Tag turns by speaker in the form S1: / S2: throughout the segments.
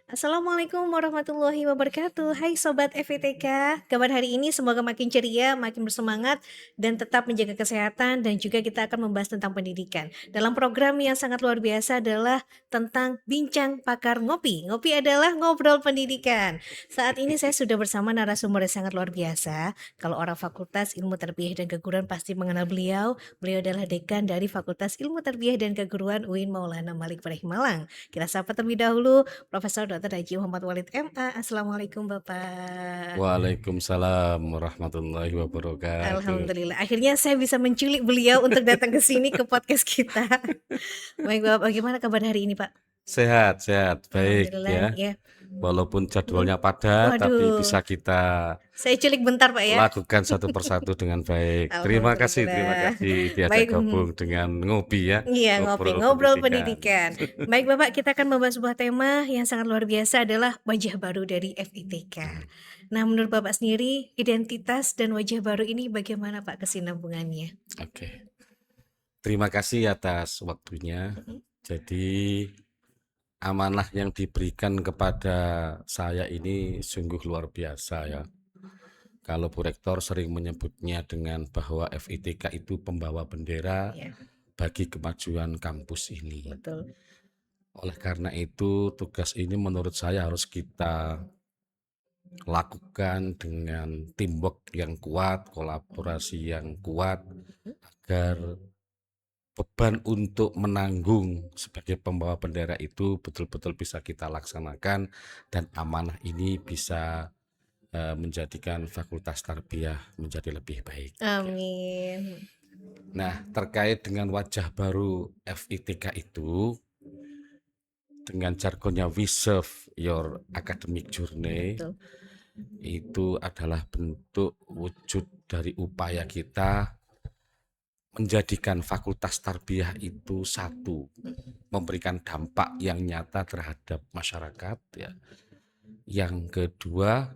S1: Assalamualaikum warahmatullahi wabarakatuh. Hai Sobat FITK, kabar hari ini semoga makin ceria, makin bersemangat, dan tetap menjaga kesehatan, dan juga kita akan membahas tentang pendidikan. Dalam program yang sangat luar biasa adalah tentang Bincang Pakar Ngopi. Ngopi adalah ngobrol pendidikan. Saat ini saya sudah bersama narasumber yang sangat luar biasa. Kalau orang Fakultas Ilmu Tarbiyah dan Keguruan pasti mengenal beliau. Beliau adalah dekan dari Fakultas Ilmu Tarbiyah dan Keguruan UIN Maulana Malik Ibrahim Malang. Kita sapa terlebih dahulu Profesor Dr. Haji Muhammad Walid MA. Assalamualaikum Bapak.
S2: Waalaikumsalam warahmatullahi wabarakatuh.
S1: Alhamdulillah, akhirnya saya bisa menculik beliau untuk datang ke sini ke podcast kita. Baik Bapak, bagaimana kabar hari ini Pak?
S2: Sehat, baik
S1: Alhamdulillah
S2: ya.
S1: ya.
S2: Walaupun jadwalnya padat, tapi
S1: Waduh,
S2: bisa kita
S1: saya culik bentar Pak ya.
S2: lakukan satu persatu dengan baik. Terima kasih diajak
S1: Baik,
S2: gabung dengan ngopi ya.
S1: iya ngobrol pendidikan. Baik Bapak, kita akan membahas sebuah tema yang sangat luar biasa adalah wajah baru dari FITK. Nah, menurut Bapak sendiri, identitas dan wajah baru ini bagaimana Pak kesinambungannya?
S2: Oke. Terima kasih atas waktunya. Jadi amanah yang diberikan kepada saya ini sungguh luar biasa ya. Kalau Bu Rektor sering menyebutnya dengan bahwa FITK itu pembawa bendera
S1: Ya,
S2: bagi kemajuan kampus ini.
S1: betul.
S2: Oleh karena itu, tugas ini menurut saya harus kita lakukan dengan teamwork yang kuat, kolaborasi yang kuat, agar beban untuk menanggung sebagai pembawa bendera itu betul-betul bisa kita laksanakan dan amanah ini bisa menjadikan Fakultas Tarbiyah menjadi lebih baik.
S1: Amin.
S2: Nah, terkait dengan wajah baru FITK itu, dengan jargonnya we serve your academic journey,
S1: Betul.
S2: itu adalah bentuk wujud dari upaya kita menjadikan Fakultas Tarbiyah itu satu, memberikan dampak yang nyata terhadap masyarakat ya. Yang kedua,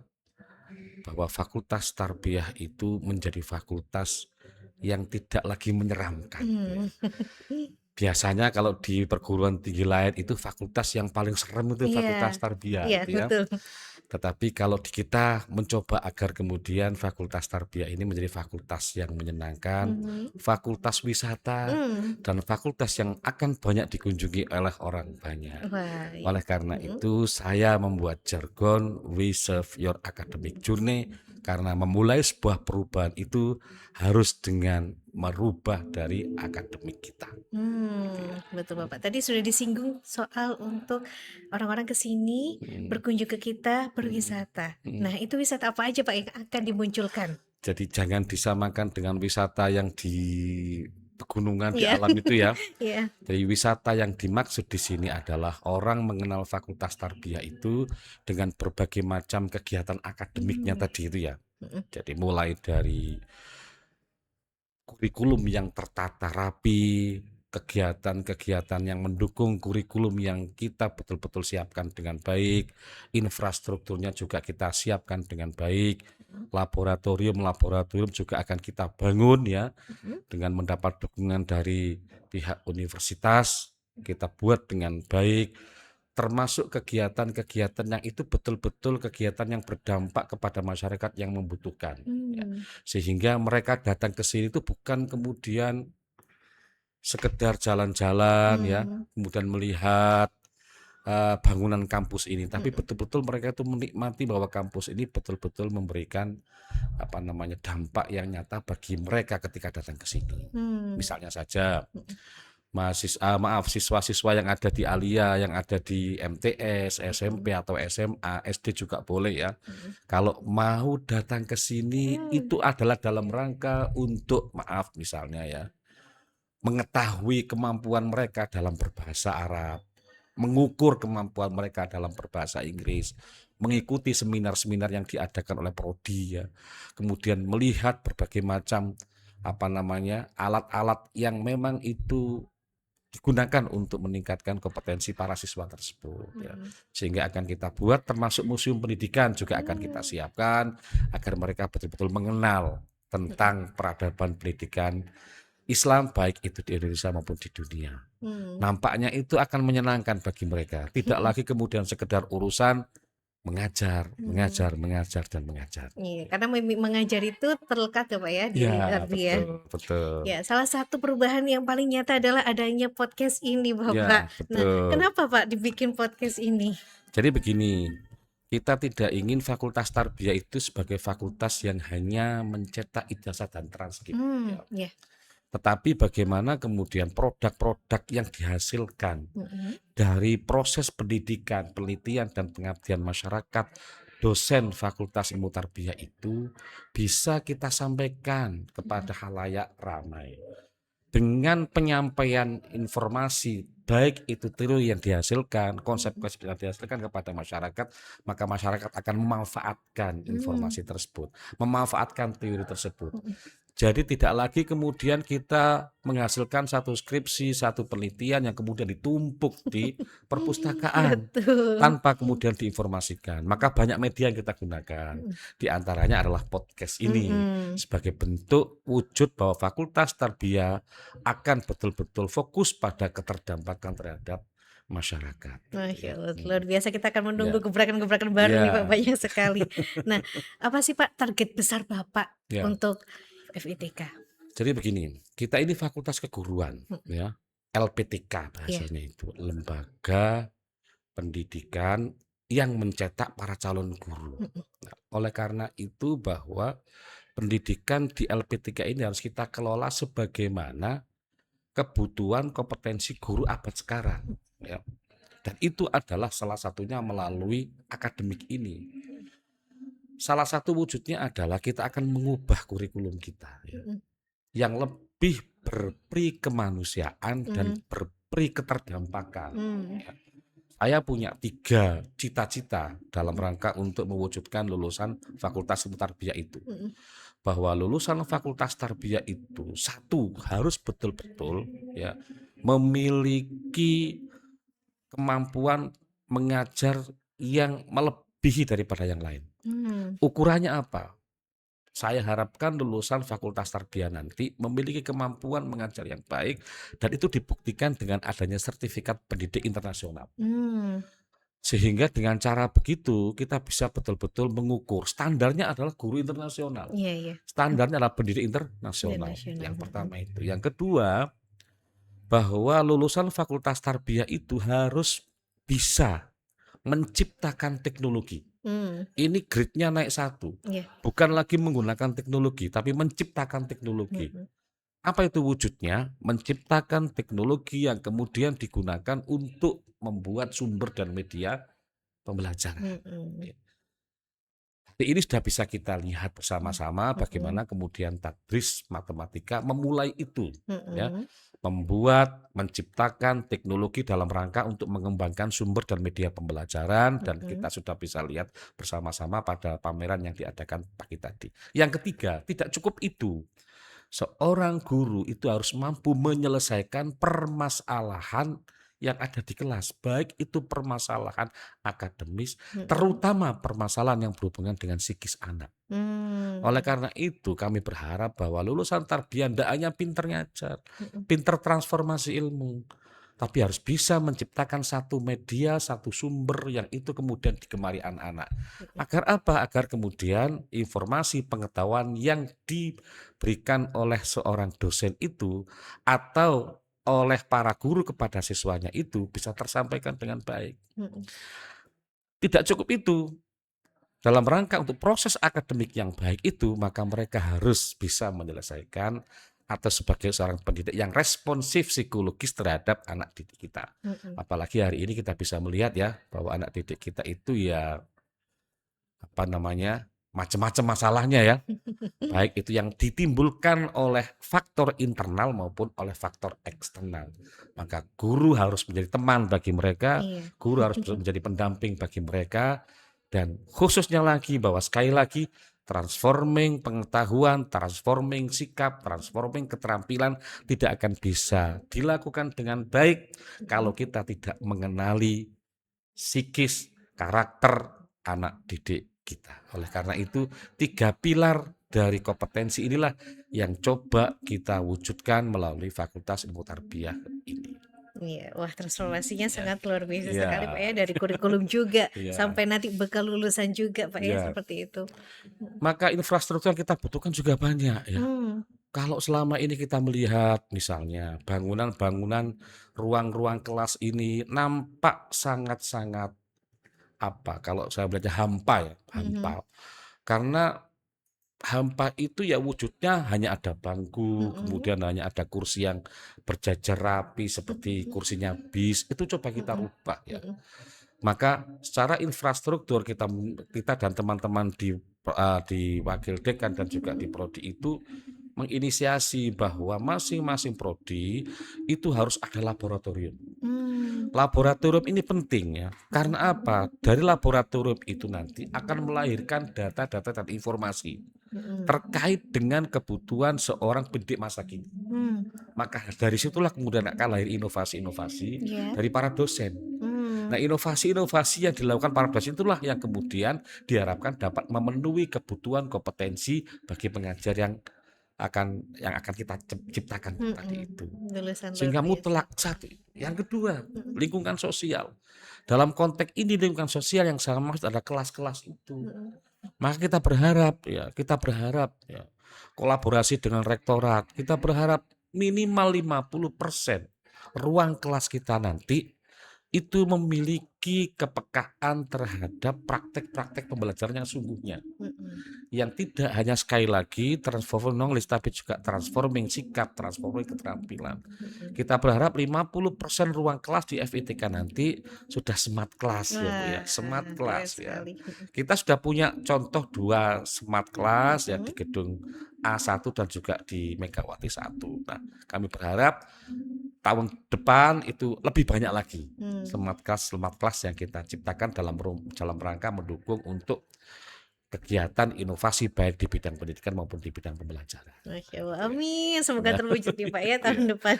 S2: bahwa Fakultas Tarbiyah itu menjadi fakultas yang tidak lagi menyeramkan. Biasanya kalau di perguruan tinggi lain itu fakultas yang paling serem itu Fakultas Tarbiyah
S1: Iya,
S2: itu ya.
S1: betul.
S2: Tetapi kalau di kita mencoba agar kemudian Fakultas Tarbiyah ini menjadi fakultas yang menyenangkan, fakultas wisata, dan fakultas yang akan banyak dikunjungi oleh orang banyak.
S1: Wah, iya.
S2: Oleh karena itu saya membuat jargon we serve your academic journey, karena memulai sebuah perubahan itu harus dengan merubah dari akademik kita.
S1: Betul Bapak. Tadi sudah disinggung soal untuk orang-orang ke sini berkunjung ke kita berwisata. Nah, itu wisata apa aja Pak yang akan dimunculkan?
S2: Jadi jangan disamakan dengan wisata yang di pegunungan di
S1: Iya.
S2: alam itu ya.
S1: Iya.
S2: Jadi wisata yang dimaksud di sini adalah orang mengenal Fakultas Tarbiyah itu dengan berbagai macam kegiatan akademiknya tadi itu ya. Jadi mulai dari kurikulum yang tertata rapi, kegiatan-kegiatan yang mendukung kurikulum yang kita betul-betul siapkan dengan baik, infrastrukturnya juga kita siapkan dengan baik, laboratorium juga akan kita bangun ya, dengan mendapat dukungan dari pihak universitas, kita buat dengan baik, termasuk kegiatan-kegiatan yang itu betul-betul kegiatan yang berdampak kepada masyarakat yang membutuhkan. Ya. Sehingga mereka datang ke sini itu bukan kemudian sekedar jalan-jalan ya, kemudian melihat bangunan kampus ini, tapi betul-betul mereka itu menikmati bahwa kampus ini betul-betul memberikan dampak yang nyata bagi mereka ketika datang ke sini. Misalnya saja siswa-siswa yang ada di Alia, yang ada di MTS, SMP atau SMA, SD juga boleh ya. Kalau mau datang ke sini itu adalah dalam rangka untuk misalnya ya, mengetahui kemampuan mereka dalam berbahasa Arab, mengukur kemampuan mereka dalam berbahasa Inggris, mengikuti seminar-seminar yang diadakan oleh prodi ya. Kemudian melihat berbagai macam alat-alat yang memang itu digunakan untuk meningkatkan kompetensi para siswa tersebut ya.
S1: Mhm.
S2: Sehingga akan kita buat termasuk museum pendidikan juga akan kita
S1: Mmm.
S2: siapkan agar mereka betul-betul mengenal
S1: Mhm.
S2: tentang peradaban pendidikan Islam baik itu di Indonesia maupun di dunia.
S1: Mmm.
S2: Nampaknya itu akan menyenangkan bagi mereka. Tidak
S1: Mhm.
S2: lagi kemudian sekedar urusan mengajar,
S1: Mmm.
S2: mengajar, mengajar, dan mengajar.
S1: Iya, karena mengajar itu terlekat ya, Pak, ya, di
S2: Ya,
S1: tarbiyah.
S2: betul, betul.
S1: Ya, salah satu perubahan yang paling nyata adalah adanya podcast ini, Bapak.
S2: Ya,
S1: Nah,
S2: betul.
S1: kenapa, Pak, dibikin podcast ini?
S2: Jadi begini, kita tidak ingin fakultas tarbiyah itu sebagai fakultas yang hanya mencetak ijazah dan transkrip. Ya.
S1: Ya.
S2: Tetapi bagaimana kemudian produk-produk yang dihasilkan
S1: Mhm.
S2: dari proses pendidikan, penelitian, dan pengabdian masyarakat dosen Fakultas Ilmu Tarbiyah itu bisa kita sampaikan
S1: Mhm.
S2: kepada khalayak ramai. Dengan penyampaian informasi, baik itu teori yang dihasilkan,
S1: Mhm.
S2: konsep-konsep yang dihasilkan kepada masyarakat, maka masyarakat akan memanfaatkan
S1: Mmm.
S2: informasi tersebut, memanfaatkan teori tersebut.
S1: Mhm.
S2: Jadi tidak lagi kemudian kita menghasilkan satu skripsi, satu penelitian yang kemudian ditumpuk di perpustakaan
S1: Betul.
S2: tanpa kemudian diinformasikan. Maka banyak media yang kita gunakan.
S1: Mhm.
S2: Di antaranya adalah podcast ini
S1: Mhm.
S2: sebagai bentuk wujud bahwa Fakultas Tarbiyah akan betul-betul fokus pada keterdampakan terhadap masyarakat gitu
S1: Masya
S2: ya.
S1: Allah, luar biasa kita akan menunggu
S2: Ya.
S1: gebrakan-gebrakan baru nih, Pak,
S2: Ya.
S1: banyak sekali. Nah, apa sih, Pak, target besar Bapak
S2: Ya.
S1: untuk FITK?
S2: Jadi begini, kita ini fakultas keguruan
S1: Mhm.
S2: ya. LPTK
S1: Iya.
S2: bahasanya itu, lembaga pendidikan yang mencetak para calon guru.
S1: Mhm.
S2: Nah, oleh karena itu bahwa pendidikan di LPTK ini harus kita kelola sebagaimana kebutuhan kompetensi guru abad sekarang ya. Dan itu adalah salah satunya melalui akademik ini. Salah satu wujudnya adalah kita akan mengubah kurikulum kita ya,
S1: Mhm.
S2: yang lebih berperi kemanusiaan dan
S1: Mhm.
S2: berperi keterdampakan
S1: Mmm.
S2: ya. Saya punya 3 cita-cita dalam
S1: Mhm.
S2: rangka untuk mewujudkan lulusan Fakultas Ilmu Tarbiyah itu.
S1: Mhm.
S2: Bahwa lulusan Fakultas Tarbiyah itu, satu, harus betul-betul ya memiliki kemampuan mengajar yang melebihi daripada yang lain.
S1: Mmm.
S2: Ukurannya apa? Saya harapkan lulusan Fakultas Tarbiyah nanti memiliki kemampuan mengajar yang baik dan itu dibuktikan dengan adanya sertifikat pendidik internasional.
S1: Mmm.
S2: Sehingga dengan cara begitu kita bisa betul-betul mengukur. Standarnya adalah guru internasional.
S1: Iya, iya.
S2: Standarnya adalah pendidik internasional.
S1: Internasional,
S2: Yang
S1: mhm.
S2: pertama itu. Yang kedua, bahwa lulusan Fakultas Tarbiyah itu harus bisa menciptakan teknologi.
S1: Mmm.
S2: Ini grade-nya naik 1.
S1: Iya.
S2: Bukan lagi menggunakan teknologi, tapi menciptakan teknologi.
S1: Mhm.
S2: Apa itu wujudnya? Menciptakan teknologi yang kemudian digunakan untuk membuat sumber dan media pembelajaran.
S1: Mhm.
S2: Ya. Ini sudah bisa kita lihat
S1: Mmm.
S2: bersama-sama
S1: Mhm.
S2: bagaimana kemudian Tadris Matematika memulai itu, ya,
S1: Mhm.
S2: membuat, menciptakan teknologi dalam rangka untuk mengembangkan sumber dan media pembelajaran dan
S1: Mhm.
S2: kita sudah bisa lihat bersama-sama pada pameran yang diadakan pagi tadi. Yang ketiga, tidak cukup itu. Seorang guru itu harus mampu menyelesaikan permasalahan yang ada di kelas, baik itu permasalahan akademis,
S1: Mhm.
S2: terutama permasalahan yang berhubungan dengan psikis anak. Oleh
S1: Mmm.
S2: karena itu kami berharap bahwa lulusan tarbiyah tidak hanya pinter ngajar,
S1: Mhm.
S2: pinter transformasi ilmu, tapi harus bisa menciptakan satu media, satu sumber yang itu kemudian digemari anak-anak.
S1: Mhm.
S2: Agar apa? Agar kemudian informasi pengetahuan yang diberikan oleh seorang dosen itu atau oleh para guru kepada siswanya itu bisa tersampaikan dengan baik.
S1: Mhm.
S2: Tidak cukup itu. Dalam rangka untuk proses akademik yang baik itu, maka mereka harus bisa menyelesaikan atau sebagai seorang pendidik yang responsif psikologis terhadap anak didik kita.
S1: Mhm.
S2: Apalagi hari ini kita bisa melihat ya bahwa anak didik kita itu ya apa namanya macam-macam masalahnya ya, baik itu yang ditimbulkan oleh faktor internal maupun oleh faktor eksternal. Maka guru harus menjadi teman bagi mereka,
S1: Iya.
S2: guru harus menjadi pendamping bagi mereka, dan khususnya lagi bahwa sekali lagi transforming pengetahuan, transforming sikap, transforming keterampilan tidak akan bisa dilakukan dengan baik kalau kita tidak mengenali psikis, karakter anak didik kita. Oleh karena itu, 3 pilar dari kompetensi inilah yang coba kita wujudkan melalui Fakultas Ilmu Tarbiyah ini.
S1: Iya, wah transformasinya
S2: Ya,
S1: sangat luar biasa
S2: iya,
S1: sekali Pak ya, dari kurikulum juga
S2: iya,
S1: sampai nanti bekal lulusan juga Pak ya,
S2: iya.
S1: seperti itu. Mhm.
S2: Maka infrastruktur yang kita butuhkan juga banyak ya.
S1: Mmm,
S2: Kalau selama ini kita melihat misalnya bangunan-bangunan ruang-ruang kelas ini nampak sangat-sangat kalau saya melihatnya hampa ya,
S1: mhm,
S2: hampa. Karena hampa itu ya wujudnya hanya ada bangku,
S1: mhm,
S2: kemudian hanya ada kursi yang berjajar rapi seperti
S1: mhm,
S2: kursinya bis, itu coba kita
S1: mhm,
S2: rubah ya.
S1: mhm,
S2: Maka secara infrastruktur kita dan teman-teman di Wakil Dekan dan juga di prodi itu menginisiasi bahwa masing-masing prodi itu harus ada laboratorium.
S1: mmm,
S2: Laboratorium ini penting ya,
S1: mhm,
S2: karena apa? Dari laboratorium itu nanti akan melahirkan data-data dan informasi
S1: mhm,
S2: terkait dengan kebutuhan seorang pendidik masa kini.
S1: mmm,
S2: Maka dari situlah kemudian akan lahir inovasi-inovasi
S1: iya,
S2: dari para dosen.
S1: mmm,
S2: Nah, inovasi-inovasi yang dilakukan para dosen itulah yang kemudian diharapkan dapat memenuhi kebutuhan kompetensi bagi pengajar yang akan kita ciptakan tadi
S1: mhm,
S2: itu.
S1: lulusan luar
S2: Sehingga
S1: biasa.
S2: mutlak satu. Yang kedua,
S1: Mhm,
S2: lingkungan sosial. Dalam konteks ini lingkungan sosial yang saya maksud adalah kelas-kelas itu.
S1: mhm,
S2: Maka kita berharap ya, kolaborasi dengan rektorat, kita berharap minimal 50% ruang kelas kita nanti itu memiliki kepekaan terhadap praktek-praktek pembelajaran yang sungguhnya.
S1: mhm,
S2: Yang tidak hanya sekali lagi transforming knowledge, tapi juga transforming sikap, transforming keterampilan.
S1: mhm.
S2: Kita berharap 50% ruang kelas di FITK nanti sudah smart class ya Bu ya,
S1: Wah,
S2: smart
S1: keren
S2: class ya.
S1: sekali. Mhm,
S2: Kita sudah punya contoh 2 smart class ya di
S1: mhm,
S2: gedung A1 dan juga di Megawati 1. Nah, kami berharap tahun depan itu lebih banyak lagi
S1: mmm.
S2: smart class yang kita ciptakan dalam rangka mendukung untuk kegiatan inovasi baik di bidang pendidikan maupun di bidang pembelajaran.
S1: Masya Allah, amin, semoga
S2: Ya,
S1: terwujud nih Pak ya
S2: iya,
S1: tahun depan.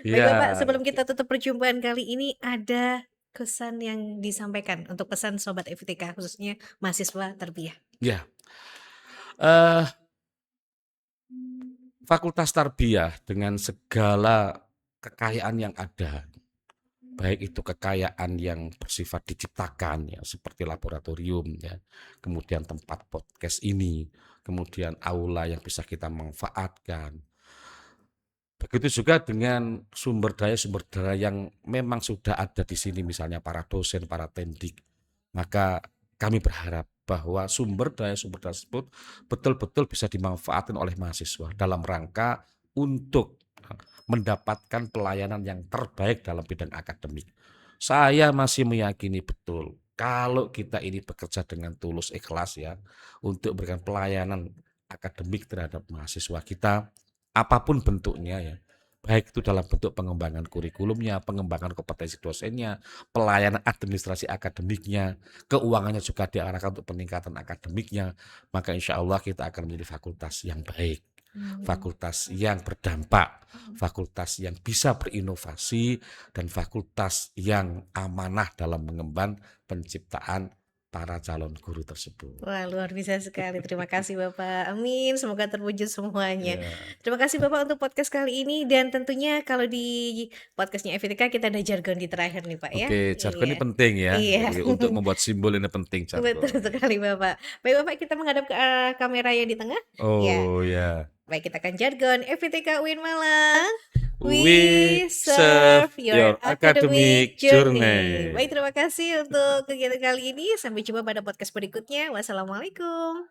S1: Baik
S2: iya,
S1: Bapak, sebelum
S2: oke.
S1: kita tutup perjumpaan kali ini, ada kesan yang disampaikan untuk pesan Sobat FTK khususnya mahasiswa tarbiyah?
S2: Ya, eh, Fakultas Tarbiyah dengan segala kekayaan yang ada, baik itu kekayaan yang bersifat diciptakan ya, seperti laboratorium ya, kemudian tempat podcast ini, kemudian aula yang bisa kita manfaatkan. Begitu juga dengan sumber daya yang memang sudah ada di sini, misalnya para dosen, para tendik. Maka kami berharap bahwa sumber daya tersebut betul-betul bisa dimanfaatkan oleh mahasiswa dalam rangka untuk mendapatkan pelayanan yang terbaik dalam bidang akademik. Saya masih meyakini betul kalau kita ini bekerja dengan tulus ikhlas ya untuk memberikan pelayanan akademik terhadap mahasiswa kita apapun bentuknya ya. Baik itu dalam bentuk pengembangan kurikulumnya, pengembangan kompetensi dosennya, pelayanan administrasi akademiknya, keuangannya juga diarahkan untuk peningkatan akademiknya, maka insya Allah kita akan menjadi fakultas yang baik,
S1: Mmm,
S2: fakultas yang berdampak, fakultas yang bisa berinovasi, dan fakultas yang amanah dalam mengemban penciptaan para calon guru tersebut.
S1: wah luar biasa sekali, terima kasih Bapak, amin, semoga terwujud semuanya.
S2: Ya,
S1: Terima kasih Bapak untuk podcast kali ini dan tentunya kalau di podcastnya FTK kita ada jargon di terakhir nih Pak ya?
S2: oke, jargon
S1: Iya,
S2: ini penting ya.
S1: iya.
S2: Jadi untuk membuat simbol ini penting
S1: Betul
S2: jargon.
S1: sekali Bapak. Baik Bapak, kita menghadap ke arah kamera yang di tengah. Ya,
S2: Oh ya,
S1: baik kita akan jargon FITK UIN Malang.
S2: we
S1: We
S2: serve
S1: serve your
S2: your
S1: academic
S2: academic
S1: journey.
S2: journey.
S1: Baik, terima kasih untuk kegiatan kali ini. Sampai jumpa pada podcast berikutnya. Wassalamualaikum.